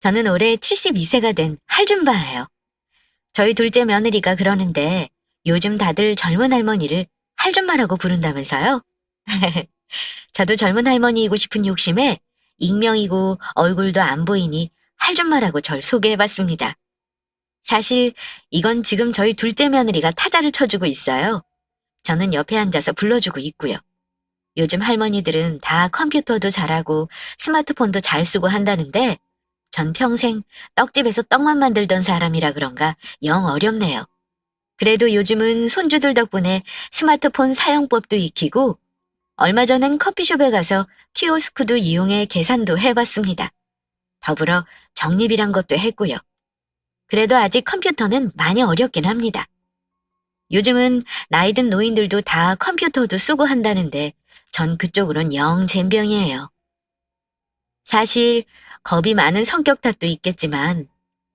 저는 올해 72세가 된 할줌바예요. 저희 둘째 며느리가 그러는데 요즘 다들 젊은 할머니를 할줌마라고 부른다면서요? 저도 젊은 할머니이고 싶은 욕심에 익명이고 얼굴도 안 보이니 할줌마라고 절 소개해봤습니다. 사실 이건 지금 저희 둘째 며느리가 타자를 쳐주고 있어요. 저는 옆에 앉아서 불러주고 있고요. 요즘 할머니들은 다 컴퓨터도 잘하고 스마트폰도 잘 쓰고 한다는데 전 평생 떡집에서 떡만 만들던 사람이라 그런가 영 어렵네요. 그래도 요즘은 손주들 덕분에 스마트폰 사용법도 익히고 얼마 전엔 커피숍에 가서 키오스크도 이용해 계산도 해봤습니다. 더불어 적립이란 것도 했고요. 그래도 아직 컴퓨터는 많이 어렵긴 합니다. 요즘은 나이 든 노인들도 다 컴퓨터도 쓰고 한다는데 전 그쪽으론 영 젬병이에요. 사실 겁이 많은 성격 탓도 있겠지만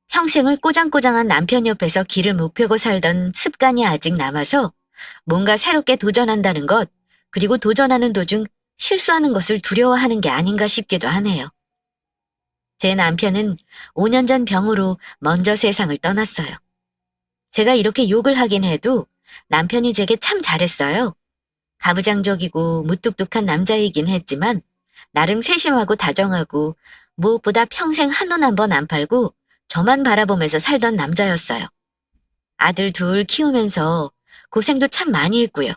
평생을 꼬장꼬장한 남편 옆에서 길을 못 펴고 살던 습관이 아직 남아서 뭔가 새롭게 도전한다는 것, 그리고 도전하는 도중 실수하는 것을 두려워하는 게 아닌가 싶기도 하네요. 제 남편은 5년 전 병으로 먼저 세상을 떠났어요. 제가 이렇게 욕을 하긴 해도 남편이 제게 참 잘했어요. 가부장적이고 무뚝뚝한 남자이긴 했지만 나름 세심하고 다정하고 무엇보다 평생 한눈 한 번 안 팔고 저만 바라보면서 살던 남자였어요. 아들 둘 키우면서 고생도 참 많이 했고요.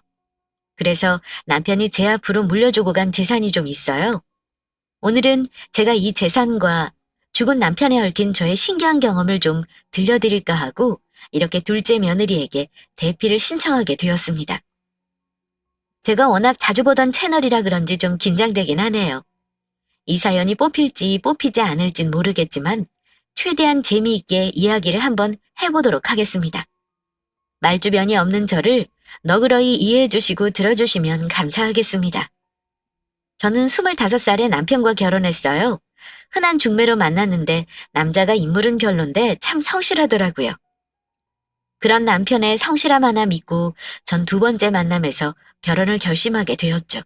그래서 남편이 제 앞으로 물려주고 간 재산이 좀 있어요. 오늘은 제가 이 재산과 죽은 남편에 얽힌 저의 신기한 경험을 좀 들려드릴까 하고 이렇게 둘째 며느리에게 대피를 신청하게 되었습니다. 제가 워낙 자주 보던 채널이라 그런지 좀 긴장되긴 하네요. 이 사연이 뽑힐지 뽑히지 않을진 모르겠지만 최대한 재미있게 이야기를 한번 해보도록 하겠습니다. 말주변이 없는 저를 너그러이 이해해 주시고 들어주시면 감사하겠습니다. 저는 25살에 남편과 결혼했어요. 흔한 중매로 만났는데 남자가 인물은 별론데 참 성실하더라고요. 그런 남편의 성실함 하나 믿고 전 두 번째 만남에서 결혼을 결심하게 되었죠.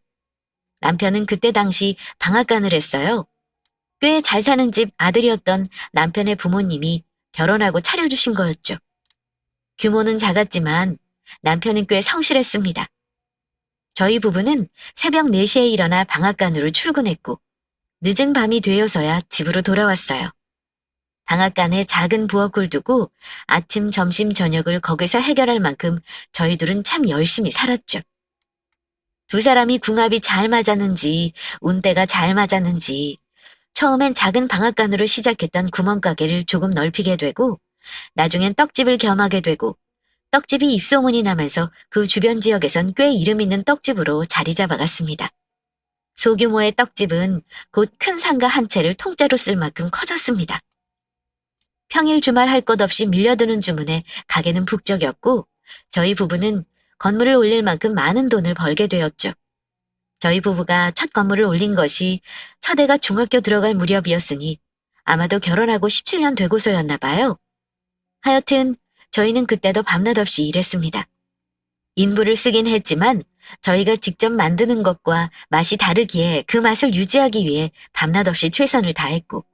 남편은 그때 당시 방앗간을 했어요. 꽤 잘 사는 집 아들이었던 남편의 부모님이 결혼하고 차려주신 거였죠. 규모는 작았지만 남편은 꽤 성실했습니다. 저희 부부는 새벽 4시에 일어나 방앗간으로 출근했고 늦은 밤이 되어서야 집으로 돌아왔어요. 방앗간에 작은 부엌을 두고 아침, 점심, 저녁을 거기서 해결할 만큼 저희 둘은 참 열심히 살았죠. 두 사람이 궁합이 잘 맞았는지 운대가 잘 맞았는지 처음엔 작은 방앗간으로 시작했던 구멍가게를 조금 넓히게 되고 나중엔 떡집을 겸하게 되고 떡집이 입소문이 나면서 그 주변 지역에선 꽤 이름 있는 떡집으로 자리 잡아갔습니다. 소규모의 떡집은 곧 큰 상가 한 채를 통째로 쓸 만큼 커졌습니다. 평일 주말 할 것 없이 밀려드는 주문에 가게는 북적였고 저희 부부는 건물을 올릴 만큼 많은 돈을 벌게 되었죠. 저희 부부가 첫 건물을 올린 것이 첫 애가 중학교 들어갈 무렵이었으니 아마도 결혼하고 17년 되고서였나 봐요. 하여튼 저희는 그때도 밤낮 없이 일했습니다. 인부를 쓰긴 했지만 저희가 직접 만드는 것과 맛이 다르기에 그 맛을 유지하기 위해 밤낮 없이 최선을 다했고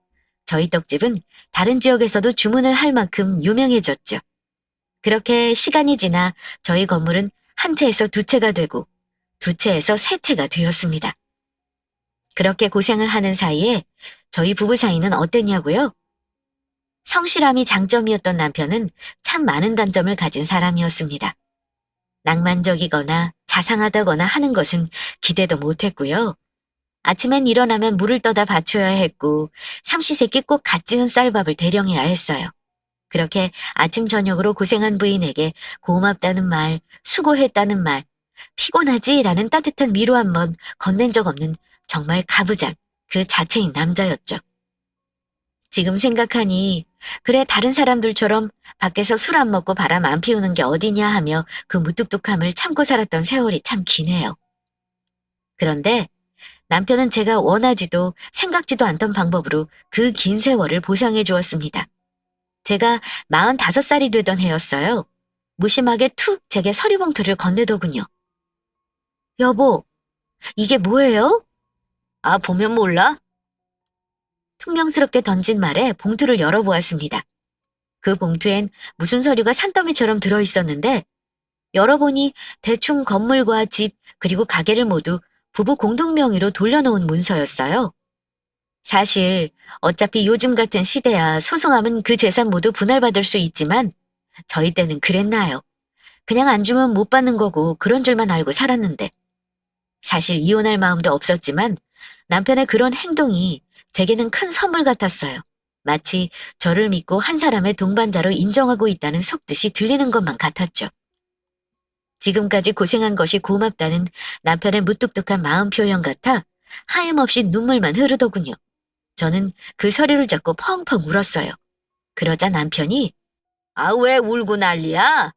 저희 떡집은 다른 지역에서도 주문을 할 만큼 유명해졌죠. 그렇게 시간이 지나 저희 건물은 한 채에서 두 채가 되고 두 채에서 세 채가 되었습니다. 그렇게 고생을 하는 사이에 저희 부부 사이는 어땠냐고요? 성실함이 장점이었던 남편은 참 많은 단점을 가진 사람이었습니다. 낭만적이거나 자상하다거나 하는 것은 기대도 못했고요. 아침엔 일어나면 물을 떠다 받쳐야 했고 삼시세끼 꼭 갓 지은 쌀밥을 대령해야 했어요. 그렇게 아침 저녁으로 고생한 부인에게 고맙다는 말, 수고했다는 말, 피곤하지라는 따뜻한 위로 한번 건넨 적 없는 정말 가부장, 그 자체인 남자였죠. 지금 생각하니 그래 다른 사람들처럼 밖에서 술 안 먹고 바람 안 피우는 게 어디냐 하며 그 무뚝뚝함을 참고 살았던 세월이 참 기네요. 그런데 남편은 제가 원하지도 생각지도 않던 방법으로 그 긴 세월을 보상해 주었습니다. 제가 45살이 되던 해였어요. 무심하게 툭 제게 서리봉투를 건네더군요. 여보, 이게 뭐예요? 아, 보면 몰라? 퉁명스럽게 던진 말에 봉투를 열어보았습니다. 그 봉투엔 무슨 서류가 산더미처럼 들어있었는데 열어보니 대충 건물과 집 그리고 가게를 모두 부부 공동 명의로 돌려놓은 문서였어요. 사실 어차피 요즘 같은 시대야 소송하면 그 재산 모두 분할받을 수 있지만 저희 때는 그랬나요? 그냥 안 주면 못 받는 거고 그런 줄만 알고 살았는데 사실 이혼할 마음도 없었지만 남편의 그런 행동이 제게는 큰 선물 같았어요. 마치 저를 믿고 한 사람의 동반자로 인정하고 있다는 속뜻이 들리는 것만 같았죠. 지금까지 고생한 것이 고맙다는 남편의 무뚝뚝한 마음 표현 같아 하염없이 눈물만 흐르더군요. 저는 그 서류를 잡고 펑펑 울었어요. 그러자 남편이 아, 왜 울고 난리야?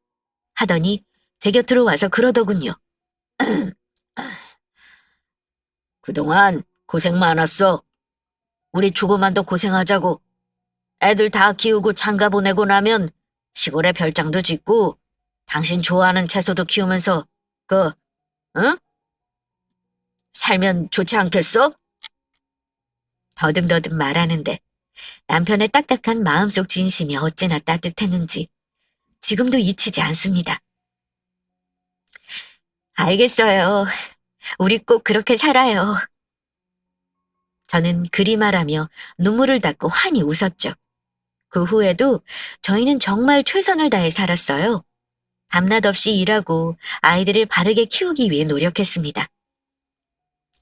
하더니 제 곁으로 와서 그러더군요. 그동안 고생 많았어. 우리 조금만 더 고생하자고. 애들 다 키우고 장가 보내고 나면 시골에 별장도 짓고 당신 좋아하는 채소도 키우면서 응? 살면 좋지 않겠어? 더듬더듬 말하는데 남편의 딱딱한 마음속 진심이 어찌나 따뜻했는지 지금도 잊히지 않습니다. 알겠어요. 우리 꼭 그렇게 살아요. 저는 그리 말하며 눈물을 닦고 환히 웃었죠. 그 후에도 저희는 정말 최선을 다해 살았어요. 밤낮 없이 일하고 아이들을 바르게 키우기 위해 노력했습니다.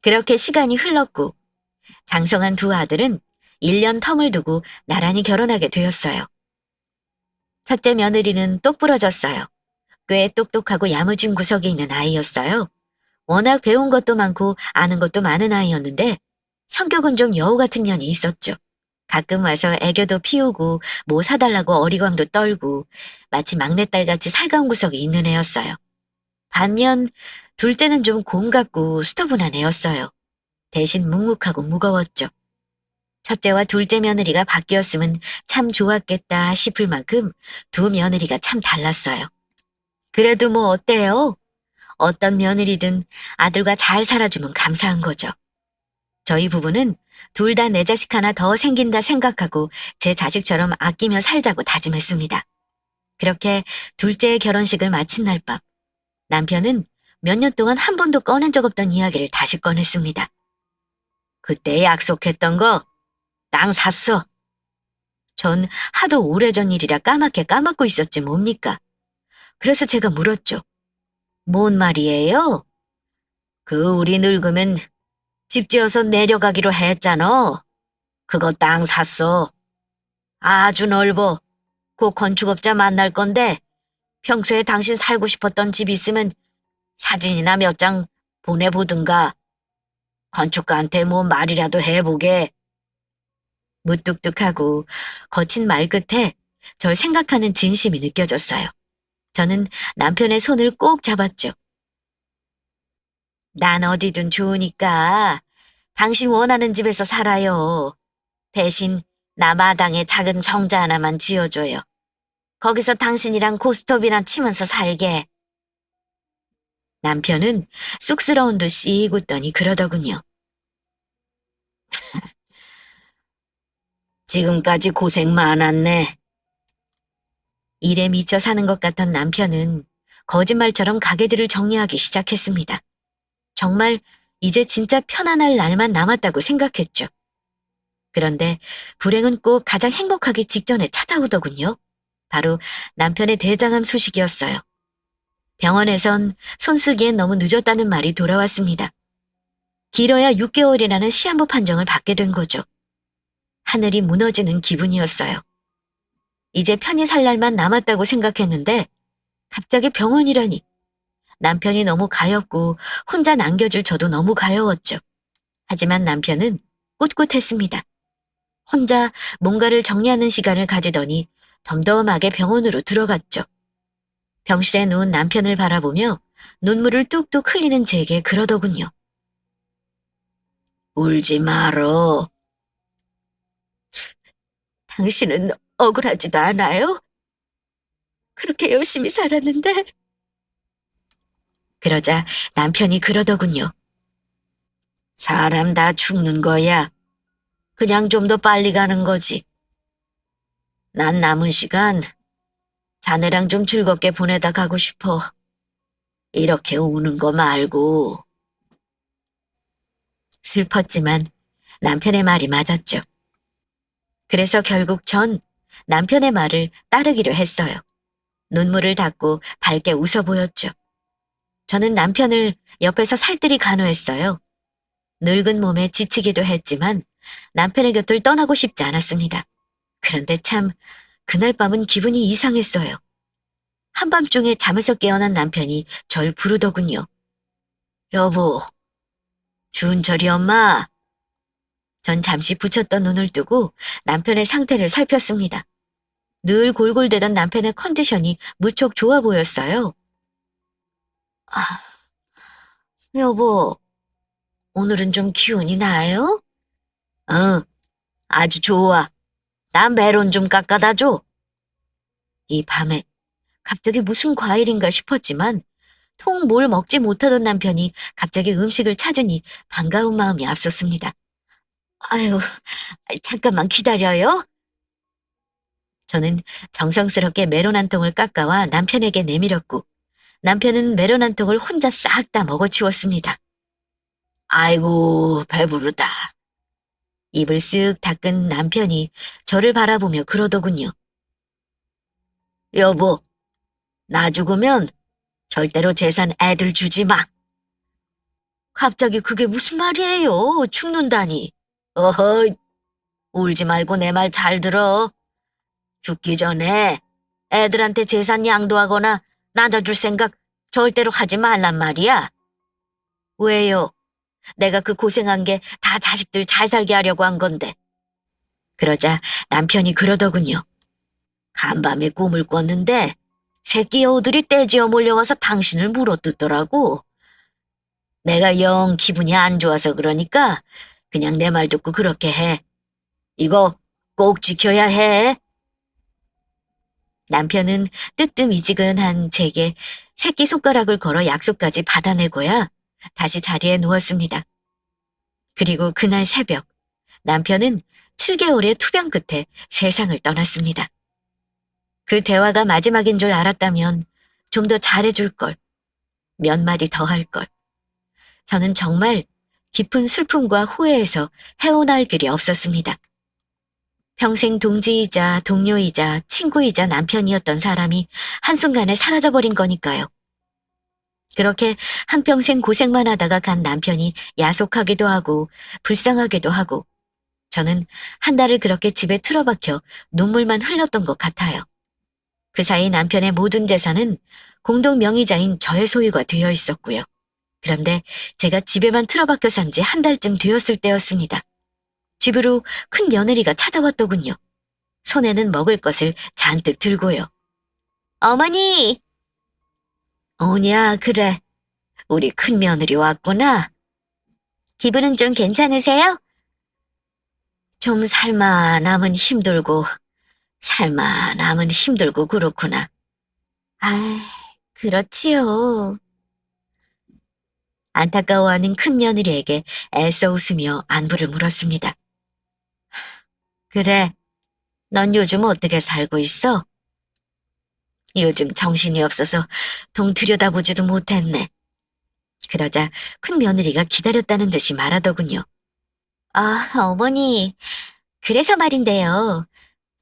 그렇게 시간이 흘렀고 장성한 두 아들은 1년 텀을 두고 나란히 결혼하게 되었어요. 첫째 며느리는 똑부러졌어요. 꽤 똑똑하고 야무진 구석이 있는 아이였어요. 워낙 배운 것도 많고 아는 것도 많은 아이였는데 성격은 좀 여우 같은 면이 있었죠. 가끔 와서 애교도 피우고 뭐 사달라고 어리광도 떨고 마치 막내딸같이 살가운 구석이 있는 애였어요. 반면 둘째는 좀 곰 같고 수터분한 애였어요. 대신 묵묵하고 무거웠죠. 첫째와 둘째 며느리가 바뀌었으면 참 좋았겠다 싶을 만큼 두 며느리가 참 달랐어요. 그래도 뭐 어때요? 어떤 며느리든 아들과 잘 살아주면 감사한 거죠. 저희 부부는 둘 다 내 자식 하나 더 생긴다 생각하고 제 자식처럼 아끼며 살자고 다짐했습니다. 그렇게 둘째의 결혼식을 마친 날 밤, 남편은 몇 년 동안 한 번도 꺼낸 적 없던 이야기를 다시 꺼냈습니다. 그때 약속했던 거, 땅 샀어. 전 하도 오래전 일이라 까맣게 까먹고 있었지 뭡니까? 그래서 제가 물었죠. 뭔 말이에요? 우리 늙으면 집 지어서 내려가기로 했잖아. 그거 땅 샀어. 아주 넓어. 곧 건축업자 만날 건데 평소에 당신 살고 싶었던 집 있으면 사진이나 몇 장 보내보든가. 건축가한테 뭐 말이라도 해보게. 무뚝뚝하고 거친 말 끝에 절 생각하는 진심이 느껴졌어요. 저는 남편의 손을 꼭 잡았죠. 난 어디든 좋으니까 당신 원하는 집에서 살아요. 대신 나 마당에 작은 정자 하나만 지어줘요. 거기서 당신이랑 고스톱이나 치면서 살게. 남편은 쑥스러운 듯이 웃더니 그러더군요. 지금까지 고생 많았네. 일에 미쳐 사는 것 같던 남편은 거짓말처럼 가게들을 정리하기 시작했습니다. 정말 이제 진짜 편안할 날만 남았다고 생각했죠. 그런데 불행은 꼭 가장 행복하기 직전에 찾아오더군요. 바로 남편의 대장암 소식이었어요. 병원에선 손쓰기엔 너무 늦었다는 말이 돌아왔습니다. 길어야 6개월이라는 시한부 판정을 받게 된 거죠. 하늘이 무너지는 기분이었어요. 이제 편히 살 날만 남았다고 생각했는데 갑자기 병원이라니. 남편이 너무 가엾고 혼자 남겨줄 저도 너무 가여웠죠. 하지만 남편은 꿋꿋했습니다. 혼자 뭔가를 정리하는 시간을 가지더니 덤덤하게 병원으로 들어갔죠. 병실에 누운 남편을 바라보며 눈물을 뚝뚝 흘리는 제게 그러더군요. 울지 말어. 당신은 억울하지도 않아요? 그렇게 열심히 살았는데. 그러자 남편이 그러더군요. 사람 다 죽는 거야. 그냥 좀 더 빨리 가는 거지. 난 남은 시간 자네랑 좀 즐겁게 보내다 가고 싶어. 이렇게 우는 거 말고. 슬펐지만 남편의 말이 맞았죠. 그래서 결국 전 남편의 말을 따르기로 했어요. 눈물을 닦고 밝게 웃어 보였죠. 저는 남편을 옆에서 살뜰히 간호했어요. 늙은 몸에 지치기도 했지만 남편의 곁을 떠나고 싶지 않았습니다. 그런데 참 그날 밤은 기분이 이상했어요. 한밤중에 잠에서 깨어난 남편이 절 부르더군요. 여보, 준철이 엄마. 전 잠시 붙였던 눈을 뜨고 남편의 상태를 살폈습니다. 늘 골골대던 남편의 컨디션이 무척 좋아 보였어요. 아, 여보, 오늘은 좀 기운이 나요? 응, 아주 좋아. 나 메론 좀 깎아다 줘. 이 밤에 갑자기 무슨 과일인가 싶었지만 통 뭘 먹지 못하던 남편이 갑자기 음식을 찾으니 반가운 마음이 앞섰습니다. 아유, 잠깐만 기다려요. 저는 정성스럽게 메론 한 통을 깎아와 남편에게 내밀었고 남편은 메론 한 통을 혼자 싹 다 먹어치웠습니다. 아이고, 배부르다. 입을 쓱 닦은 남편이 저를 바라보며 그러더군요. 여보, 나 죽으면 절대로 재산 애들 주지 마. 갑자기 그게 무슨 말이에요? 죽는다니. 어허, 울지 말고 내 말 잘 들어. 죽기 전에 애들한테 재산 양도하거나 나눠줄 생각 절대로 하지 말란 말이야. 왜요? 내가 그 고생한 게 다 자식들 잘 살게 하려고 한 건데. 그러자 남편이 그러더군요. 간밤에 꿈을 꿨는데 새끼 여우들이 떼지어 몰려와서 당신을 물어뜯더라고. 내가 영 기분이 안 좋아서 그러니까 그냥 내 말 듣고 그렇게 해. 이거 꼭 지켜야 해. 남편은 뜨뜻미지근한 제게 새끼손가락을 걸어 약속까지 받아내고야 다시 자리에 누웠습니다. 그리고 그날 새벽 남편은 7개월의 투병 끝에 세상을 떠났습니다. 그 대화가 마지막인 줄 알았다면 좀 더 잘해줄 걸, 몇 마디 더 할 걸. 저는 정말 깊은 슬픔과 후회에서 헤어나올 길이 없었습니다. 평생 동지이자 동료이자 친구이자 남편이었던 사람이 한순간에 사라져버린 거니까요. 그렇게 한평생 고생만 하다가 간 남편이 야속하기도 하고 불쌍하기도 하고 저는 한 달을 그렇게 집에 틀어박혀 눈물만 흘렸던 것 같아요. 그 사이 남편의 모든 재산은 공동 명의자인 저의 소유가 되어 있었고요. 그런데 제가 집에만 틀어박혀 산 지 한 달쯤 되었을 때였습니다. 집으로 큰 며느리가 찾아왔더군요. 손에는 먹을 것을 잔뜩 들고요. 어머니! 오냐, 그래. 우리 큰 며느리 왔구나. 기분은 좀 괜찮으세요? 좀 살만하면 힘들고, 살만하면 힘들고 그렇구나. 아, 그렇지요. 안타까워하는 큰 며느리에게 애써 웃으며 안부를 물었습니다. 그래, 넌 요즘 어떻게 살고 있어? 요즘 정신이 없어서 동 들여다보지도 못했네. 그러자 큰 며느리가 기다렸다는 듯이 말하더군요. 아, 어머니, 그래서 말인데요.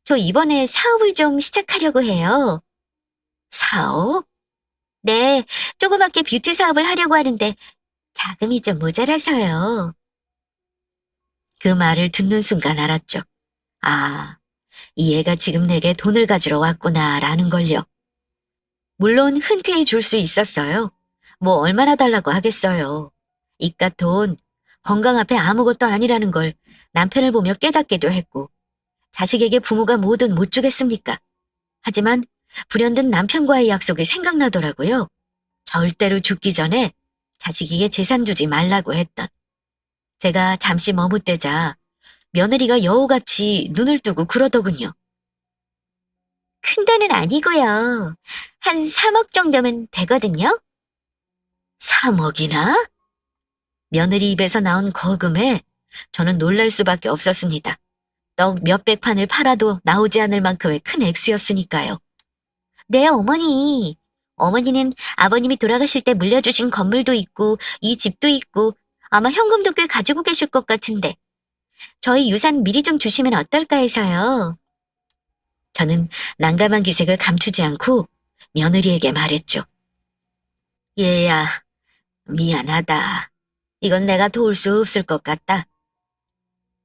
저 이번에 사업을 좀 시작하려고 해요. 사업? 네, 조그맣게 뷰티 사업을 하려고 하는데 자금이 좀 모자라서요. 그 말을 듣는 순간 알았죠. 아, 이 애가 지금 내게 돈을 가지러 왔구나라는 걸요. 물론 흔쾌히 줄 수 있었어요. 뭐 얼마나 달라고 하겠어요. 이깟 돈, 건강 앞에 아무것도 아니라는 걸 남편을 보며 깨닫기도 했고 자식에게 부모가 뭐든 못 주겠습니까? 하지만 불현듯 남편과의 약속이 생각나더라고요. 절대로 죽기 전에 자식에게 재산 주지 말라고 했던. 제가 잠시 머뭇대자 며느리가 여우같이 눈을 뜨고 그러더군요. 큰 돈은 아니고요. 한 3억 정도면 되거든요. 3억이나? 며느리 입에서 나온 거금에 저는 놀랄 수밖에 없었습니다. 떡 몇백 판을 팔아도 나오지 않을 만큼의 큰 액수였으니까요. 네, 어머니. 어머니는 아버님이 돌아가실 때 물려주신 건물도 있고 이 집도 있고 아마 현금도 꽤 가지고 계실 것 같은데 저희 유산 미리 좀 주시면 어떨까 해서요. 저는 난감한 기색을 감추지 않고 며느리에게 말했죠. 얘야, 미안하다. 이건 내가 도울 수 없을 것 같다.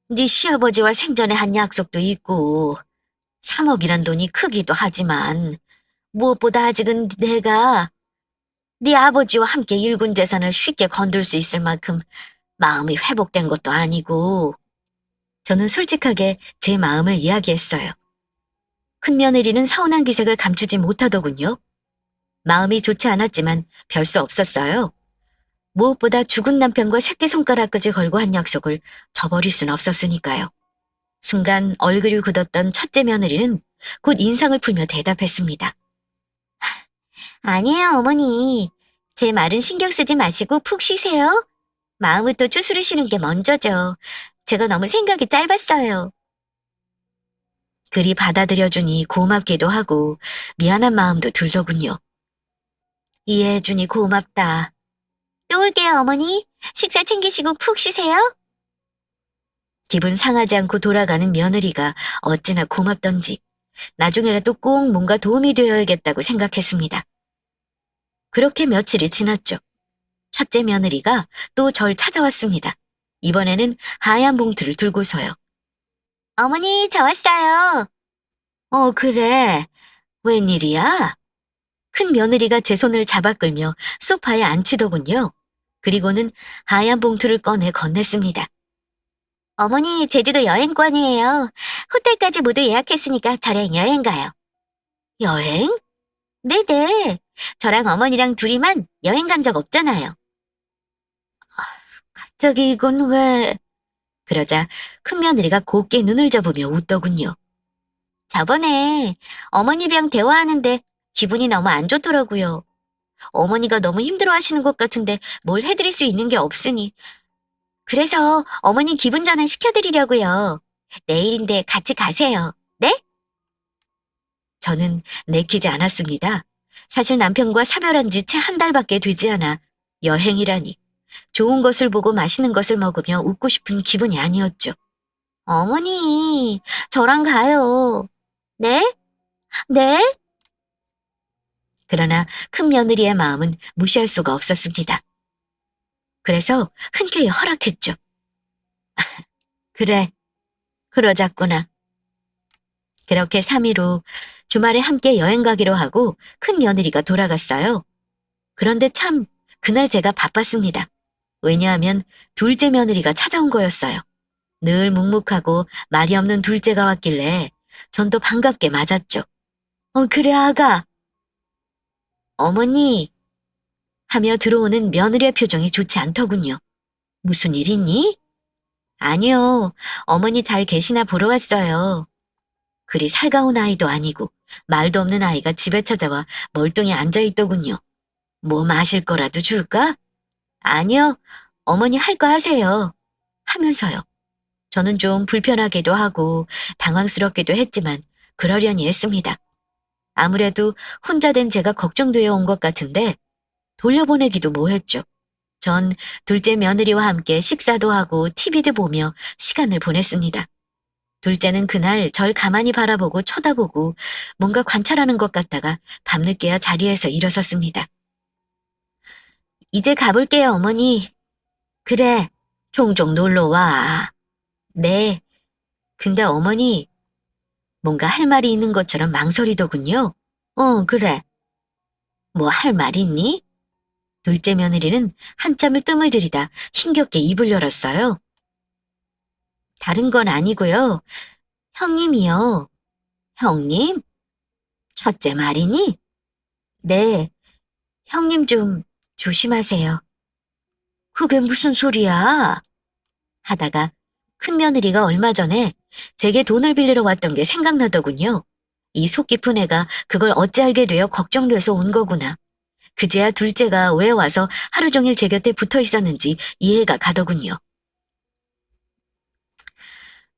네 시아버지와 생전에 한 약속도 있고 3억이란 돈이 크기도 하지만 무엇보다 아직은 내가 네 아버지와 함께 일군 재산을 쉽게 건들 수 있을 만큼 마음이 회복된 것도 아니고 저는 솔직하게 제 마음을 이야기했어요. 큰며느리는 서운한 기색을 감추지 못하더군요. 마음이 좋지 않았지만 별 수 없었어요. 무엇보다 죽은 남편과 새끼손가락까지 걸고 한 약속을 저버릴 순 없었으니까요. 순간 얼굴이 굳었던 첫째 며느리는 곧 인상을 풀며 대답했습니다. 아니에요, 어머니. 제 말은 신경 쓰지 마시고 푹 쉬세요. 마음을 또 추스르시는 게 먼저죠. 제가 너무 생각이 짧았어요. 그리 받아들여주니 고맙기도 하고 미안한 마음도 들더군요. 이해해주니 고맙다. 또 올게요, 어머니. 식사 챙기시고 푹 쉬세요. 기분 상하지 않고 돌아가는 며느리가 어찌나 고맙던지 나중에라도 꼭 뭔가 도움이 되어야겠다고 생각했습니다. 그렇게 며칠이 지났죠. 첫째 며느리가 또 절 찾아왔습니다. 이번에는 하얀 봉투를 들고서요. 어머니, 저 왔어요. 그래. 웬일이야? 큰 며느리가 제 손을 잡아 끌며 소파에 앉히더군요. 그리고는 하얀 봉투를 꺼내 건넸습니다. 어머니, 제주도 여행권이에요. 호텔까지 모두 예약했으니까 저랑 여행 가요. 여행? 네네. 저랑 어머니랑 둘이만 여행 간 적 없잖아요. 갑자기 이건 왜... 그러자 큰며느리가 곱게 눈을 접으며 웃더군요. 저번에 어머니랑 대화하는데 기분이 너무 안 좋더라고요. 어머니가 너무 힘들어하시는 것 같은데 뭘 해드릴 수 있는 게 없으니. 그래서 어머니 기분 전환 시켜드리려고요. 내일인데 같이 가세요. 네? 저는 내키지 않았습니다. 사실 남편과 사별한 지 채 한 달밖에 되지 않아 여행이라니. 좋은 것을 보고 맛있는 것을 먹으며 웃고 싶은 기분이 아니었죠. 어머니, 저랑 가요. 네? 네? 그러나 큰 며느리의 마음은 무시할 수가 없었습니다. 그래서 흔쾌히 허락했죠. 그래, 그러자꾸나. 그렇게 3일 후 주말에 함께 여행 가기로 하고 큰 며느리가 돌아갔어요. 그런데 참 그날 제가 바빴습니다. 왜냐하면 둘째 며느리가 찾아온 거였어요. 늘 묵묵하고 말이 없는 둘째가 왔길래 전 또 반갑게 맞았죠. 그래 아가. 어머니 하며 들어오는 며느리의 표정이 좋지 않더군요. 무슨 일 있니? 아니요. 어머니 잘 계시나 보러 왔어요. 그리 살가운 아이도 아니고 말도 없는 아이가 집에 찾아와 멀뚱히 앉아있더군요. 뭐 마실 거라도 줄까? 아니요. 어머니 할 거 하세요. 하면서요. 저는 좀 불편하기도 하고 당황스럽기도 했지만 그러려니 했습니다. 아무래도 혼자 된 제가 걱정되어 온 것 같은데 돌려보내기도 뭐했죠. 전 둘째 며느리와 함께 식사도 하고 TV도 보며 시간을 보냈습니다. 둘째는 그날 절 가만히 바라보고 쳐다보고 뭔가 관찰하는 것 같다가 밤늦게야 자리에서 일어섰습니다. 이제 가볼게요, 어머니. 그래, 종종 놀러 와. 네. 근데 어머니, 뭔가 할 말이 있는 것처럼 망설이더군요. 그래. 뭐 할 말 있니? 둘째 며느리는 한참을 뜸을 들이다 힘겹게 입을 열었어요. 다른 건 아니고요. 형님이요. 형님? 첫째 말이니? 네. 형님 좀 조심하세요. 그게 무슨 소리야? 하다가 큰 며느리가 얼마 전에 제게 돈을 빌리러 왔던 게 생각나더군요. 이 속 깊은 애가 그걸 어찌 알게 되어 걱정돼서 온 거구나. 그제야 둘째가 왜 와서 하루 종일 제 곁에 붙어 있었는지 이해가 가더군요.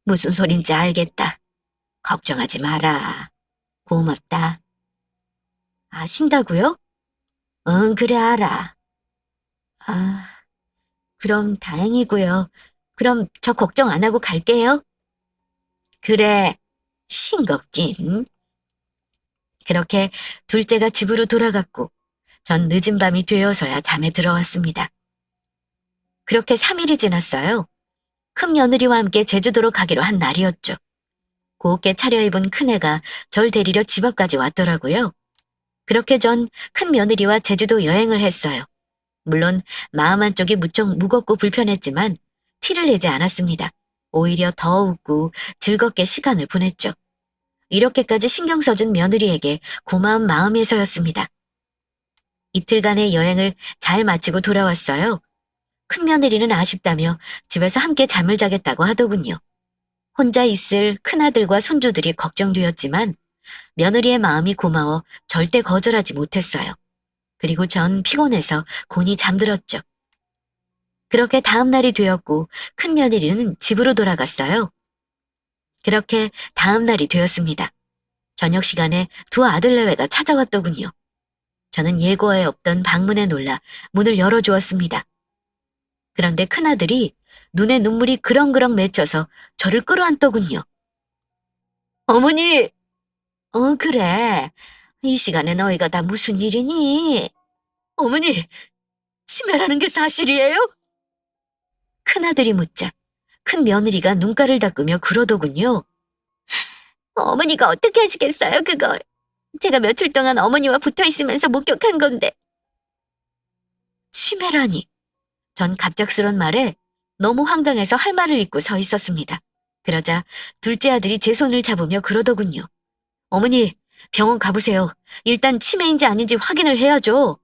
무슨 소린지 알겠다. 걱정하지 마라. 고맙다. 아신다고요? 응, 그래 알아. 아, 그럼 다행이고요. 그럼 저 걱정 안 하고 갈게요. 그래, 싱겁긴. 그렇게 둘째가 집으로 돌아갔고 전 늦은 밤이 되어서야 잠에 들어왔습니다. 그렇게 3일이 지났어요. 큰 며느리와 함께 제주도로 가기로 한 날이었죠. 곱게 차려입은 큰애가 절 데리러 집 앞까지 왔더라고요. 그렇게 전 큰 며느리와 제주도 여행을 했어요. 물론 마음 한쪽이 무척 무겁고 불편했지만 티를 내지 않았습니다. 오히려 더 웃고 즐겁게 시간을 보냈죠. 이렇게까지 신경 써준 며느리에게 고마운 마음에서였습니다. 이틀간의 여행을 잘 마치고 돌아왔어요. 큰 며느리는 아쉽다며 집에서 함께 잠을 자겠다고 하더군요. 혼자 있을 큰아들과 손주들이 걱정되었지만 며느리의 마음이 고마워 절대 거절하지 못했어요. 그리고 전 피곤해서 곤히 잠들었죠. 그렇게 다음 날이 되었고 큰 며느리는 집으로 돌아갔어요. 그렇게 다음 날이 되었습니다. 저녁 시간에 두 아들내외가 찾아왔더군요. 저는 예고에 없던 방문에 놀라 문을 열어주었습니다. 그런데 큰아들이 눈에 눈물이 그렁그렁 맺혀서 저를 끌어안더군요. 어머니! 그래. 이 시간에 너희가 다 무슨 일이니? 어머니, 치매라는 게 사실이에요? 큰아들이 묻자 큰 며느리가 눈가를 닦으며 그러더군요. 어머니가 어떻게 하시겠어요, 그걸. 제가 며칠 동안 어머니와 붙어 있으면서 목격한 건데. 치매라니. 전 갑작스런 말에 너무 황당해서 할 말을 잊고 서 있었습니다. 그러자 둘째 아들이 제 손을 잡으며 그러더군요. 어머니, 병원 가보세요. 일단 치매인지 아닌지 확인을 해야죠.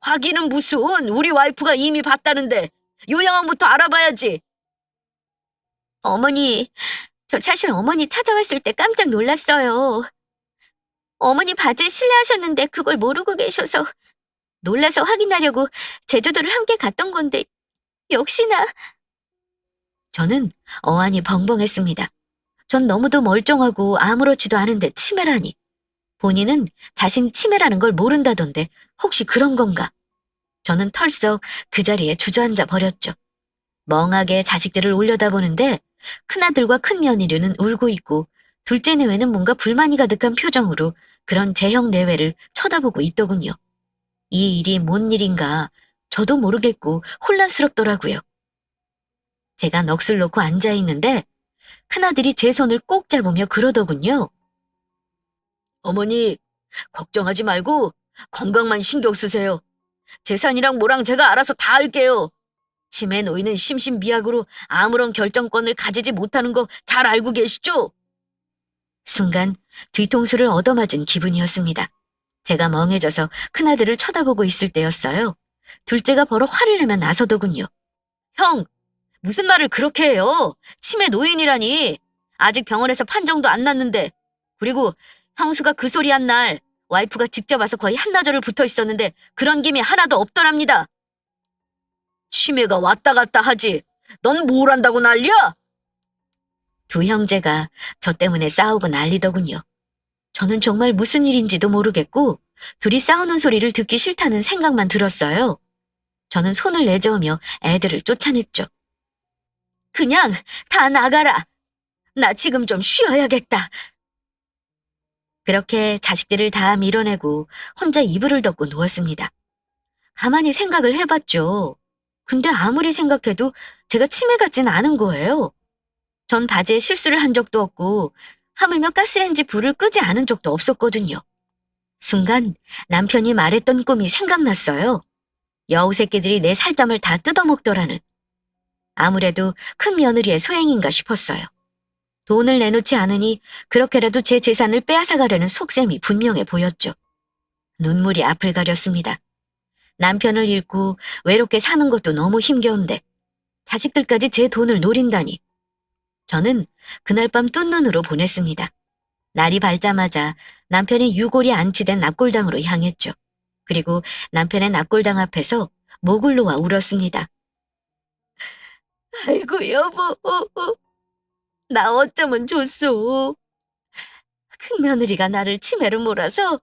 확인은 무슨, 우리 와이프가 이미 봤다는데 요양원부터 알아봐야지. 어머니, 저 사실 어머니 찾아왔을 때 깜짝 놀랐어요. 어머니 바지에 실례하셨는데 그걸 모르고 계셔서 놀라서 확인하려고 제주도를 함께 갔던 건데 역시나. 저는 어안이 벙벙했습니다. 전 너무도 멀쩡하고 아무렇지도 않은데 치매라니. 본인은 자신 치매라는 걸 모른다던데 혹시 그런 건가? 저는 털썩 그 자리에 주저앉아 버렸죠. 멍하게 자식들을 올려다보는데 큰아들과 큰며느리는 울고 있고 둘째 내외는 뭔가 불만이 가득한 표정으로 그런 제형 내외를 쳐다보고 있더군요. 이 일이 뭔 일인가 저도 모르겠고 혼란스럽더라고요. 제가 넋을 놓고 앉아있는데 큰아들이 제 손을 꼭 잡으며 그러더군요. 어머니, 걱정하지 말고 건강만 신경 쓰세요. 재산이랑 뭐랑 제가 알아서 다 할게요. 치매 노인은 심신미약으로 아무런 결정권을 가지지 못하는 거 잘 알고 계시죠? 순간 뒤통수를 얻어맞은 기분이었습니다. 제가 멍해져서 큰아들을 쳐다보고 있을 때였어요. 둘째가 버럭 화를 내며 나서더군요. 형, 무슨 말을 그렇게 해요? 치매 노인이라니. 아직 병원에서 판정도 안 났는데. 그리고 형수가 그 소리 한 날 와이프가 직접 와서 거의 한나절을 붙어 있었는데 그런 김이 하나도 없더랍니다. 치매가 왔다 갔다 하지. 넌 뭘 안다고 난리야? 두 형제가 저 때문에 싸우고 난리더군요. 저는 정말 무슨 일인지도 모르겠고 둘이 싸우는 소리를 듣기 싫다는 생각만 들었어요. 저는 손을 내저으며 애들을 쫓아냈죠. 그냥 다 나가라. 나 지금 좀 쉬어야겠다. 그렇게 자식들을 다 밀어내고 혼자 이불을 덮고 누웠습니다. 가만히 생각을 해봤죠. 근데 아무리 생각해도 제가 치매 같진 않은 거예요. 전 바지에 실수를 한 적도 없고 하물며 가스레인지 불을 끄지 않은 적도 없었거든요. 순간 남편이 말했던 꿈이 생각났어요. 여우 새끼들이 내 살점을 다 뜯어먹더라는. 아무래도 큰 며느리의 소행인가 싶었어요. 돈을 내놓지 않으니 그렇게라도 제 재산을 빼앗아가려는 속셈이 분명해 보였죠. 눈물이 앞을 가렸습니다. 남편을 잃고 외롭게 사는 것도 너무 힘겨운데 자식들까지 제 돈을 노린다니. 저는 그날 밤 뜬 눈으로 보냈습니다. 날이 밝자마자 남편이 유골이 안치된 납골당으로 향했죠. 그리고 남편의 납골당 앞에서 목을 놓아 울었습니다. 아이고, 여보. 나 어쩌면 좋소. 큰며느리가 나를 치매로 몰아서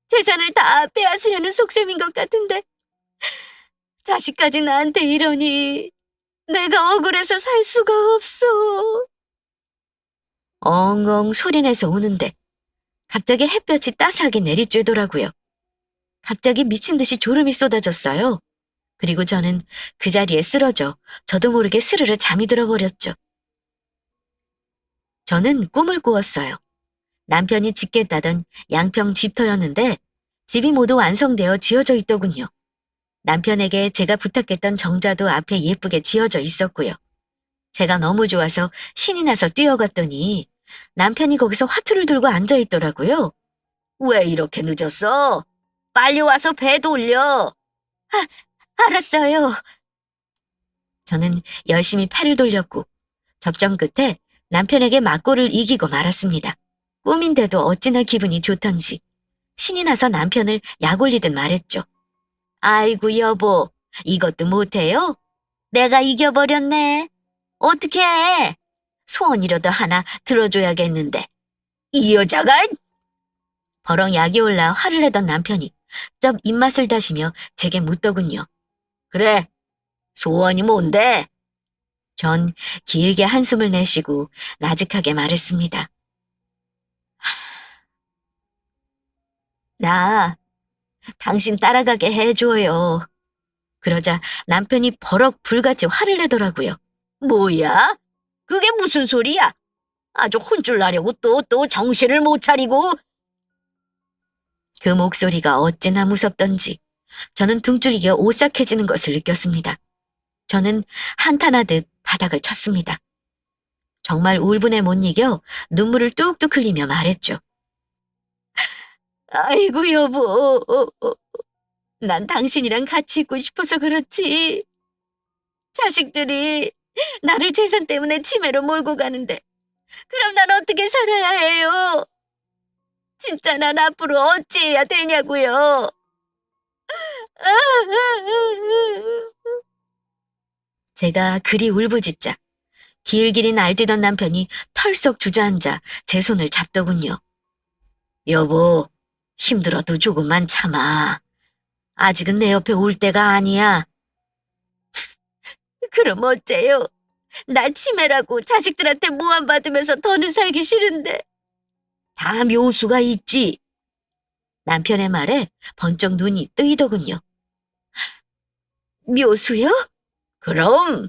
재산을 다 빼앗으려는 속셈인 것 같은데 자식까지 나한테 이러니 내가 억울해서 살 수가 없어. 엉엉 소리내서 우는데 갑자기 햇볕이 따스하게 내리쬐더라고요. 갑자기 미친 듯이 졸음이 쏟아졌어요. 그리고 저는 그 자리에 쓰러져 저도 모르게 스르르 잠이 들어버렸죠. 저는 꿈을 꾸었어요. 남편이 짓겠다던 양평 집터였는데 집이 모두 완성되어 지어져 있더군요. 남편에게 제가 부탁했던 정자도 앞에 예쁘게 지어져 있었고요. 제가 너무 좋아서 신이 나서 뛰어갔더니 남편이 거기서 화투를 들고 앉아 있더라고요. 왜 이렇게 늦었어? 빨리 와서 배 돌려. 알았어요. 저는 열심히 패를 돌렸고 접전 끝에 남편에게 맞고를 이기고 말았습니다. 꿈인데도 어찌나 기분이 좋던지 신이 나서 남편을 약 올리듯 말했죠. 아이고 여보, 이것도 못해요? 내가 이겨버렸네. 어떡해. 소원이라도 하나 들어줘야겠는데. 이 여자가! 버럭 약이 올라 화를 내던 남편이 쩝 입맛을 다시며 제게 묻더군요. 그래, 소원이 뭔데? 전 길게 한숨을 내쉬고 나직하게 말했습니다. 나 당신 따라가게 해줘요. 그러자 남편이 버럭 불같이 화를 내더라고요. 뭐야? 그게 무슨 소리야? 아주 혼쭐 나려고 또 정신을 못 차리고. 그 목소리가 어찌나 무섭던지 저는 등줄기가 오싹해지는 것을 느꼈습니다. 저는 한탄하듯 바닥을 쳤습니다. 정말 울분에 못 이겨 눈물을 뚝뚝 흘리며 말했죠. 아이고 여보, 난 당신이랑 같이 있고 싶어서 그렇지. 자식들이 나를 재산 때문에 치매로 몰고 가는데 그럼 난 어떻게 살아야 해요? 진짜 난 앞으로 어찌해야 되냐고요. 제가 그리 울부짖자 길길이 날뛰던 남편이 털썩 주저앉아 제 손을 잡더군요. 여보, 힘들어도 조금만 참아. 아직은 내 옆에 올 때가 아니야. 그럼 어째요? 나 치매라고 자식들한테 모함받으면서 더는 살기 싫은데. 다 묘수가 있지. 남편의 말에 번쩍 눈이 뜨이더군요. 묘수요? 그럼.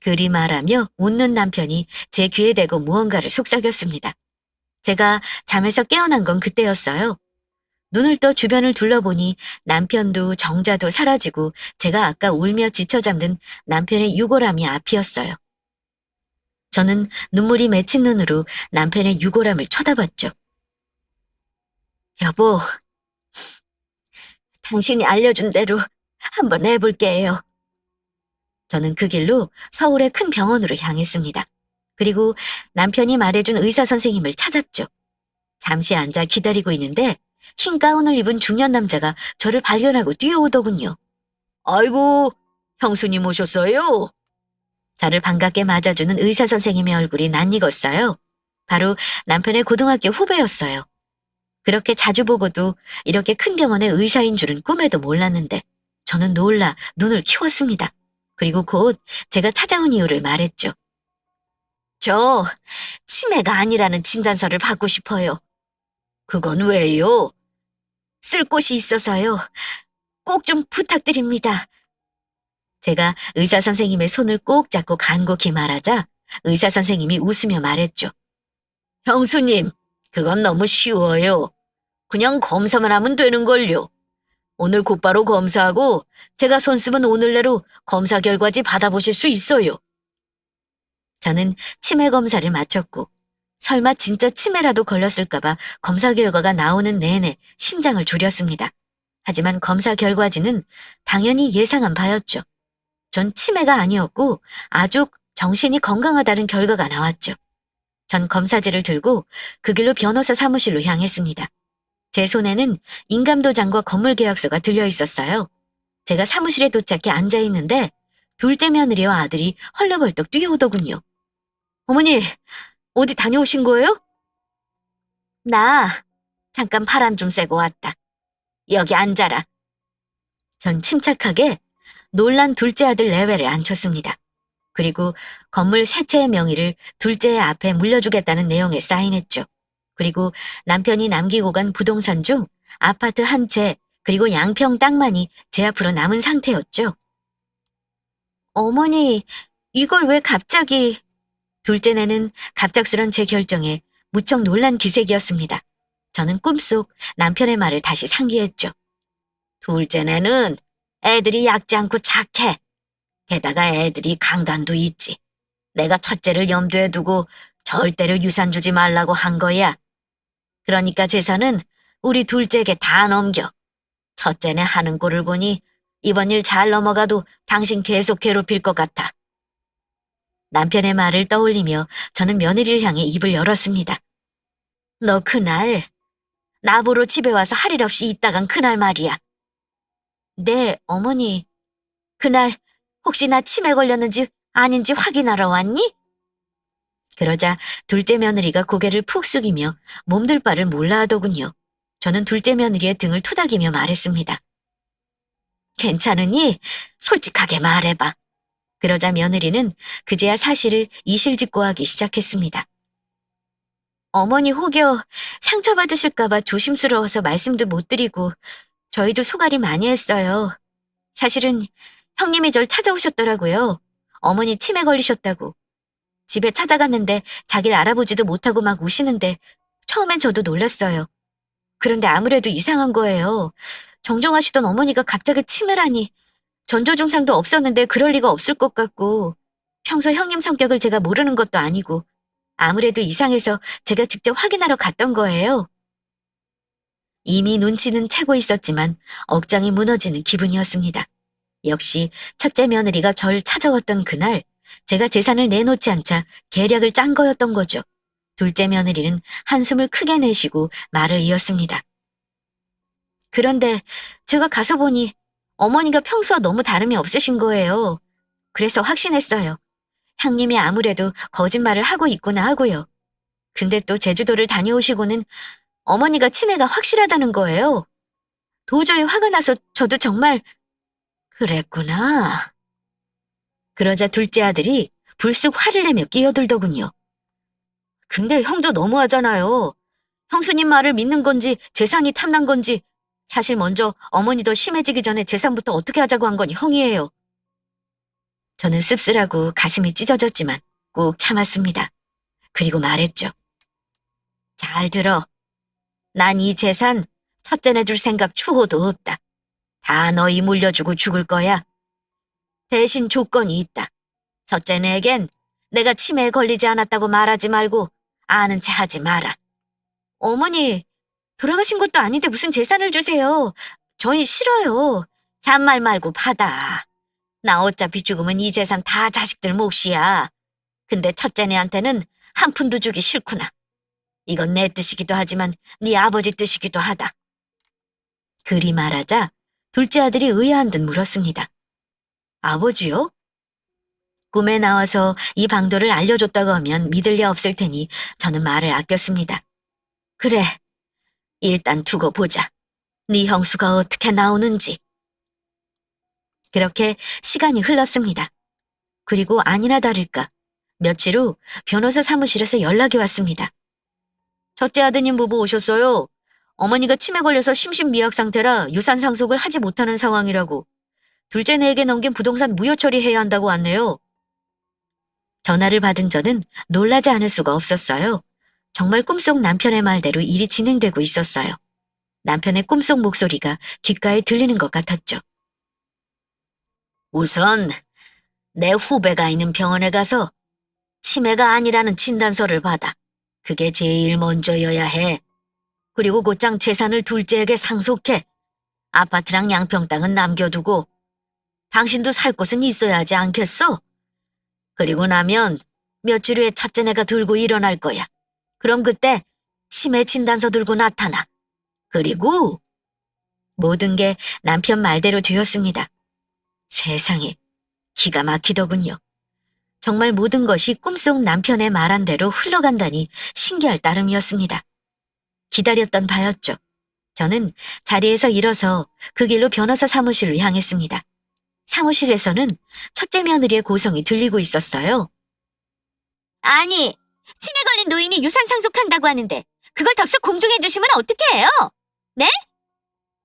그리 말하며 웃는 남편이 제 귀에 대고 무언가를 속삭였습니다. 제가 잠에서 깨어난 건 그때였어요. 눈을 떠 주변을 둘러보니 남편도 정자도 사라지고 제가 아까 울며 지쳐 잠든 남편의 유골함이 앞이었어요. 저는 눈물이 맺힌 눈으로 남편의 유골함을 쳐다봤죠. 여보, 당신이 알려준 대로 한번 해볼게요. 저는 그 길로 서울의 큰 병원으로 향했습니다. 그리고 남편이 말해준 의사 선생님을 찾았죠. 잠시 앉아 기다리고 있는데 흰 가운을 입은 중년 남자가 저를 발견하고 뛰어오더군요. 아이고, 형수님 오셨어요? 저를 반갑게 맞아주는 의사 선생님의 얼굴이 낯익었어요. 바로 남편의 고등학교 후배였어요. 그렇게 자주 보고도 이렇게 큰 병원의 의사인 줄은 꿈에도 몰랐는데 저는 놀라 눈을 키웠습니다. 그리고 곧 제가 찾아온 이유를 말했죠. 저 치매가 아니라는 진단서를 받고 싶어요. 그건 왜요? 쓸 곳이 있어서요. 꼭 좀 부탁드립니다. 제가 의사 선생님의 손을 꼭 잡고 간곡히 말하자 의사 선생님이 웃으며 말했죠. 형수님, 그건 너무 쉬워요. 그냥 검사만 하면 되는걸요. 오늘 곧바로 검사하고 제가 손 쓰면 오늘 내로 검사 결과지 받아보실 수 있어요. 저는 치매 검사를 마쳤고 설마 진짜 치매라도 걸렸을까봐 검사 결과가 나오는 내내 심장을 졸였습니다. 하지만 검사 결과지는 당연히 예상한 바였죠. 전 치매가 아니었고 아주 정신이 건강하다는 결과가 나왔죠. 전 검사지를 들고 그 길로 변호사 사무실로 향했습니다. 제 손에는 인감도장과 건물계약서가 들려 있었어요. 제가 사무실에 도착해 앉아 있는데 둘째 며느리와 아들이 헐레벌떡 뛰어오더군요. 어머니, 어디 다녀오신 거예요? 나 잠깐 바람 좀 쐬고 왔다. 여기 앉아라. 전 침착하게 놀란 둘째 아들 내외를 앉혔습니다. 그리고 건물 세 채의 명의를 둘째의 앞에 물려주겠다는 내용에 사인했죠. 그리고 남편이 남기고 간 부동산 중 아파트 한 채, 그리고 양평 땅만이 제 앞으로 남은 상태였죠. 어머니, 이걸 왜 갑자기... 둘째네는 갑작스런 제 결정에 무척 놀란 기색이었습니다. 저는 꿈속 남편의 말을 다시 상기했죠. 둘째네는 애들이 얕지 않고 착해. 게다가 애들이 강단도 있지. 내가 첫째를 염두에 두고 절대로 유산 주지 말라고 한 거야. 그러니까 재산은 우리 둘째에게 다 넘겨. 첫째네 하는 꼴을 보니 이번 일 잘 넘어가도 당신 계속 괴롭힐 것 같아. 남편의 말을 떠올리며 저는 며느리를 향해 입을 열었습니다. 너 그날 나보러 집에 와서 할 일 없이 있다간 그날 말이야. 네, 어머니. 그날 혹시 나 치매 걸렸는지 아닌지 확인하러 왔니? 그러자 둘째 며느리가 고개를 푹 숙이며 몸둘 바를 몰라 하더군요. 저는 둘째 며느리의 등을 토닥이며 말했습니다. 괜찮으니 솔직하게 말해봐. 그러자 며느리는 그제야 사실을 이실직고하기 시작했습니다. 어머니 혹여 상처받으실까봐 조심스러워서 말씀도 못 드리고 저희도 속앓이 많이 했어요. 사실은 형님이 절 찾아오셨더라고요. 어머니 치매 걸리셨다고. 집에 찾아갔는데 자기를 알아보지도 못하고 막 우시는데 처음엔 저도 놀랐어요. 그런데 아무래도 이상한 거예요. 정정하시던 어머니가 갑자기 치매라니. 전조 증상도 없었는데 그럴 리가 없을 것 같고 평소 형님 성격을 제가 모르는 것도 아니고 아무래도 이상해서 제가 직접 확인하러 갔던 거예요. 이미 눈치는 채고 있었지만 억장이 무너지는 기분이었습니다. 역시 첫째 며느리가 절 찾아왔던 그날 제가 재산을 내놓지 않자 계략을 짠 거였던 거죠. 둘째 며느리는 한숨을 크게 내쉬고 말을 이었습니다. 그런데 제가 가서 보니 어머니가 평소와 너무 다름이 없으신 거예요. 그래서 확신했어요. 형님이 아무래도 거짓말을 하고 있구나 하고요. 근데 또 제주도를 다녀오시고는 어머니가 치매가 확실하다는 거예요. 도저히 화가 나서 저도 정말 그랬구나. 그러자 둘째 아들이 불쑥 화를 내며 끼어들더군요. 근데 형도 너무하잖아요. 형수님 말을 믿는 건지 재산이 탐난 건지 사실 먼저 어머니 더 심해지기 전에 재산부터 어떻게 하자고 한 건 형이에요. 저는 씁쓸하고 가슴이 찢어졌지만 꾹 참았습니다. 그리고 말했죠. 잘 들어. 난 이 재산 첫째네 줄 생각 추호도 없다. 다 너희 물려주고 죽을 거야. 대신 조건이 있다. 첫째네에겐 내가 치매에 걸리지 않았다고 말하지 말고 아는 체 하지 마라. 어머니, 돌아가신 것도 아닌데 무슨 재산을 주세요. 저희 싫어요. 잔말 말고 받아. 나 어차피 죽으면 이 재산 다 자식들 몫이야. 근데 첫째네한테는 한 푼도 주기 싫구나. 이건 내 뜻이기도 하지만 네 아버지 뜻이기도 하다. 그리 말하자 둘째 아들이 의아한 듯 물었습니다. 아버지요? 꿈에 나와서 이 방도를 알려줬다고 하면 믿을 리 없을 테니 저는 말을 아꼈습니다. 그래, 일단 두고 보자. 네 형수가 어떻게 나오는지. 그렇게 시간이 흘렀습니다. 그리고 아니나 다를까 며칠 후 변호사 사무실에서 연락이 왔습니다. 첫째 아드님 부부 오셨어요. 어머니가 치매 걸려서 심신미약 상태라 유산 상속을 하지 못하는 상황이라고. 둘째네에게 넘긴 부동산 무효 처리해야 한다고 왔네요. 전화를 받은 저는 놀라지 않을 수가 없었어요. 정말 꿈속 남편의 말대로 일이 진행되고 있었어요. 남편의 꿈속 목소리가 귓가에 들리는 것 같았죠. 우선 내 후배가 있는 병원에 가서 치매가 아니라는 진단서를 받아. 그게 제일 먼저여야 해. 그리고 곧장 재산을 둘째에게 상속해. 아파트랑 양평 땅은 남겨두고 당신도 살 곳은 있어야 하지 않겠어? 그리고 나면 며칠 후에 첫째네가 들고 일어날 거야. 그럼 그때 치매 진단서 들고 나타나. 그리고 모든 게 남편 말대로 되었습니다. 세상에, 기가 막히더군요. 정말 모든 것이 꿈속 남편의 말한 대로 흘러간다니 신기할 따름이었습니다. 기다렸던 바였죠. 저는 자리에서 일어서 그 길로 변호사 사무실로 향했습니다. 사무실에서는 첫째 며느리의 고성이 들리고 있었어요. 아니, 치매 걸린 노인이 유산 상속한다고 하는데 그걸 덥석 공중해 주시면 어떻게 해요? 네?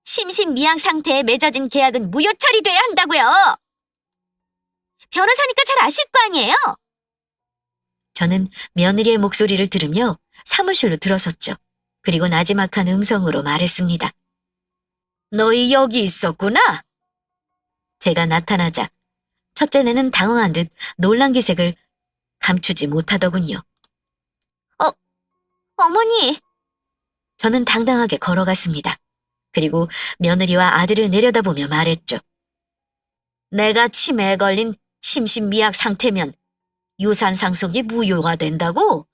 심신미약 상태에 맺어진 계약은 무효 처리돼야 한다고요. 변호사니까 잘 아실 거 아니에요? 저는 며느리의 목소리를 들으며 사무실로 들어섰죠. 그리고 나지막한 음성으로 말했습니다. 너희 여기 있었구나? 제가 나타나자 첫째네는 당황한 듯 놀란 기색을 감추지 못하더군요. 어머니! 저는 당당하게 걸어갔습니다. 그리고 며느리와 아들을 내려다보며 말했죠. 내가 치매에 걸린 심신미약 상태면 유산 상속이 무효가 된다고?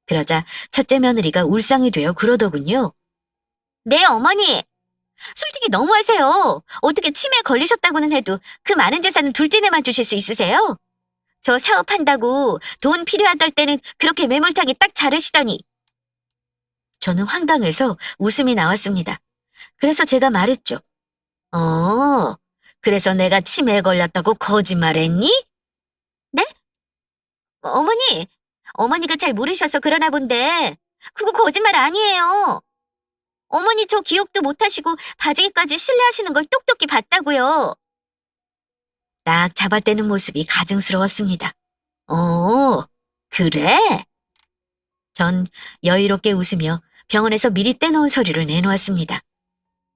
그러자 첫째 며느리가 울상이 되어 그러더군요. 네, 어머니. 솔직히 너무하세요. 어떻게 치매에 걸리셨다고는 해도 그 많은 재산은 둘째네만 주실 수 있으세요? 저 사업한다고 돈 필요하다 때는 그렇게 매몰차게 딱 자르시더니. 저는 황당해서 웃음이 나왔습니다. 그래서 제가 말했죠. 그래서 내가 치매에 걸렸다고 거짓말했니? 네? 어머니가 잘 모르셔서 그러나 본데 그거 거짓말 아니에요. 어머니 저 기억도 못하시고 바지기까지 신뢰하시는 걸 똑똑히 봤다고요. 딱 잡아떼는 모습이 가증스러웠습니다. 그래? 전 여유롭게 웃으며 병원에서 미리 떼놓은 서류를 내놓았습니다.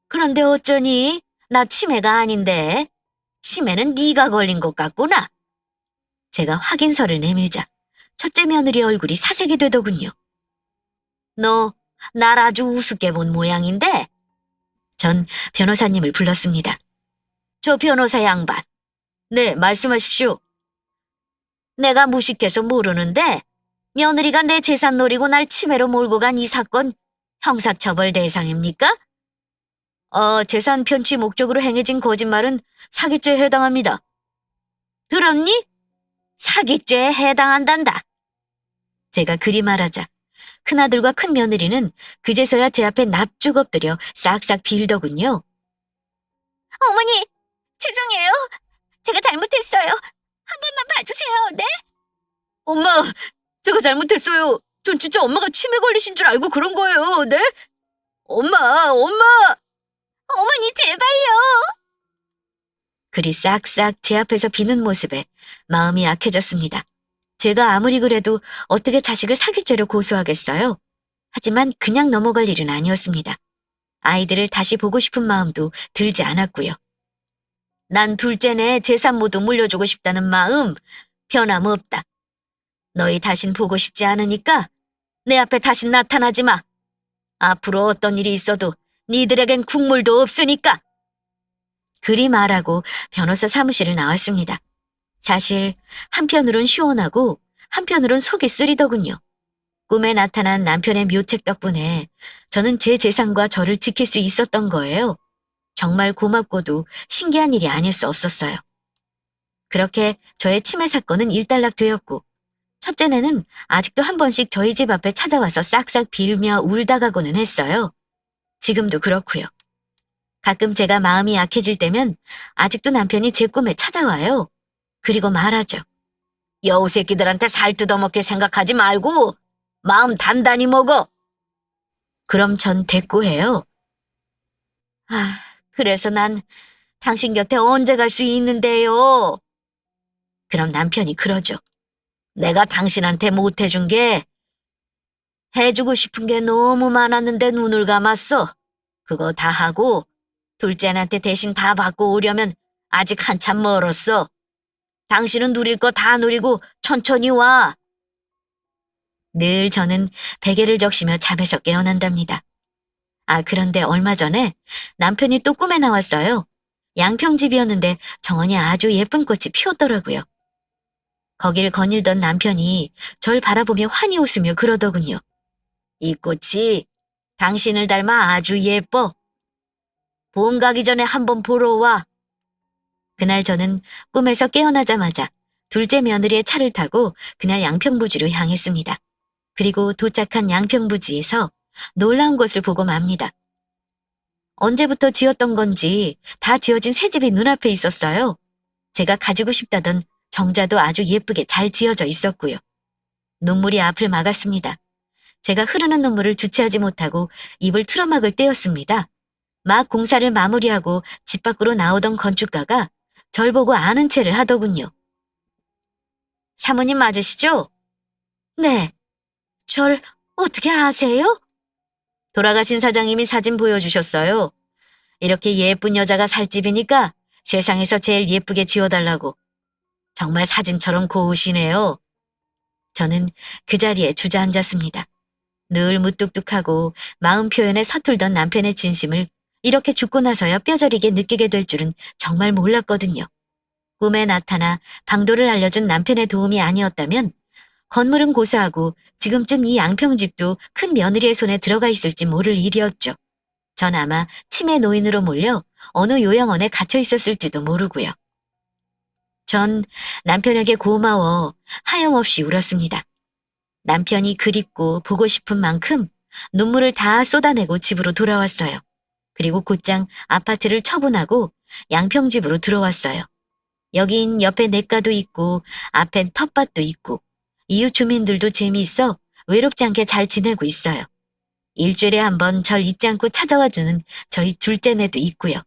그런데 어쩌니? 나 치매가 아닌데. 치매는 네가 걸린 것 같구나. 제가 확인서를 내밀자 첫째 며느리 얼굴이 사색이 되더군요. 너 날 아주 우습게 본 모양인데? 전 변호사님을 불렀습니다. 저 변호사 양반. 네, 말씀하십시오. 내가 무식해서 모르는데 며느리가 내 재산 노리고 날 치매로 몰고 간 이 사건 형사처벌 대상입니까? 재산 편취 목적으로 행해진 거짓말은 사기죄에 해당합니다. 들었니? 사기죄에 해당한단다. 제가 그리 말하자 큰아들과 큰며느리는 그제서야 제 앞에 납죽 엎드려 싹싹 빌더군요. 어머니, 죄송해요. 제가 잘못했어요. 한 번만 봐주세요, 네? 엄마, 제가 잘못했어요. 전 진짜 엄마가 치매 걸리신 줄 알고 그런 거예요, 네? 엄마! 어머니, 제발요. 그리 싹싹 제 앞에서 비는 모습에 마음이 약해졌습니다. 제가 아무리 그래도 어떻게 자식을 사기죄로 고소하겠어요? 하지만 그냥 넘어갈 일은 아니었습니다. 아이들을 다시 보고 싶은 마음도 들지 않았고요. 난 둘째네 재산 모두 물려주고 싶다는 마음 변함없다. 너희 다신 보고 싶지 않으니까 내 앞에 다신 나타나지 마. 앞으로 어떤 일이 있어도 니들에겐 국물도 없으니까. 그리 말하고 변호사 사무실을 나왔습니다. 사실 한편으론 시원하고 한편으론 속이 쓰리더군요. 꿈에 나타난 남편의 묘책 덕분에 저는 제 재산과 저를 지킬 수 있었던 거예요. 정말 고맙고도 신기한 일이 아닐 수 없었어요. 그렇게 저의 치매 사건은 일단락되었고 첫째네는 아직도 한 번씩 저희 집 앞에 찾아와서 싹싹 빌며 울다 가고는 했어요. 지금도 그렇고요. 가끔 제가 마음이 약해질 때면 아직도 남편이 제 꿈에 찾아와요. 그리고 말하죠. 여우 새끼들한테 살 뜯어먹길 생각하지 말고 마음 단단히 먹어. 그럼 전 대꾸해요. 그래서 난 당신 곁에 언제 갈 수 있는데요? 그럼 남편이 그러죠. 내가 당신한테 못해준 게 해주고 싶은 게 너무 많았는데 눈을 감았어. 그거 다 하고 둘째한테 대신 다 받고 오려면 아직 한참 멀었어. 당신은 누릴 거 다 누리고 천천히 와. 늘 저는 베개를 적시며 잠에서 깨어난답니다. 그런데 얼마 전에 남편이 또 꿈에 나왔어요. 양평집이었는데 정원이 아주 예쁜 꽃이 피었더라고요. 거길 거닐던 남편이 절 바라보며 환히 웃으며 그러더군요. 이 꽃이 당신을 닮아 아주 예뻐. 봄 가기 전에 한번 보러 와. 그날 저는 꿈에서 깨어나자마자 둘째 며느리의 차를 타고 그날 양평부지로 향했습니다. 그리고 도착한 양평부지에서 놀라운 것을 보고 맙니다. 언제부터 지었던 건지 다 지어진 새 집이 눈앞에 있었어요. 제가 가지고 싶다던 정자도 아주 예쁘게 잘 지어져 있었고요. 눈물이 앞을 막았습니다. 제가 흐르는 눈물을 주체하지 못하고 입을 틀어막을 때였습니다. 막 공사를 마무리하고 집 밖으로 나오던 건축가가 절 보고 아는 체를 하더군요. 사모님 맞으시죠? 네. 절 어떻게 아세요? 돌아가신 사장님이 사진 보여주셨어요. 이렇게 예쁜 여자가 살 집이니까 세상에서 제일 예쁘게 지어달라고. 정말 사진처럼 고우시네요. 저는 그 자리에 주저앉았습니다. 늘 무뚝뚝하고 마음 표현에 서툴던 남편의 진심을 이렇게 죽고 나서야 뼈저리게 느끼게 될 줄은 정말 몰랐거든요. 꿈에 나타나 방도를 알려준 남편의 도움이 아니었다면 건물은 고사하고 지금쯤 이 양평집도 큰 며느리의 손에 들어가 있을지 모를 일이었죠. 전 아마 치매 노인으로 몰려 어느 요양원에 갇혀 있었을지도 모르고요. 전 남편에게 고마워 하염없이 울었습니다. 남편이 그립고 보고 싶은 만큼 눈물을 다 쏟아내고 집으로 돌아왔어요. 그리고 곧장 아파트를 처분하고 양평집으로 들어왔어요. 여긴 옆에 냇가도 있고 앞엔 텃밭도 있고 이웃 주민들도 재미있어 외롭지 않게 잘 지내고 있어요. 일주일에 한 번 절 잊지 않고 찾아와주는 저희 둘째네도 있고요.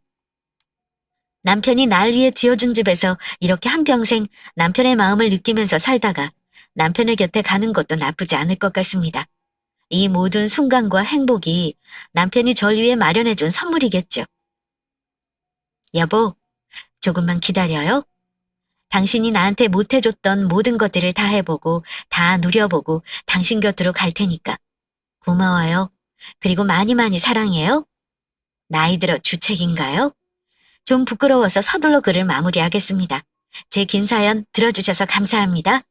남편이 날 위해 지어준 집에서 이렇게 한평생 남편의 마음을 느끼면서 살다가 남편의 곁에 가는 것도 나쁘지 않을 것 같습니다. 이 모든 순간과 행복이 남편이 절 위해 마련해준 선물이겠죠. 여보, 조금만 기다려요. 당신이 나한테 못해줬던 모든 것들을 다 해보고 다 누려보고 당신 곁으로 갈 테니까. 고마워요. 그리고 많이 많이 사랑해요. 나이 들어 주책인가요? 좀 부끄러워서 서둘러 글을 마무리하겠습니다. 제 긴 사연 들어주셔서 감사합니다.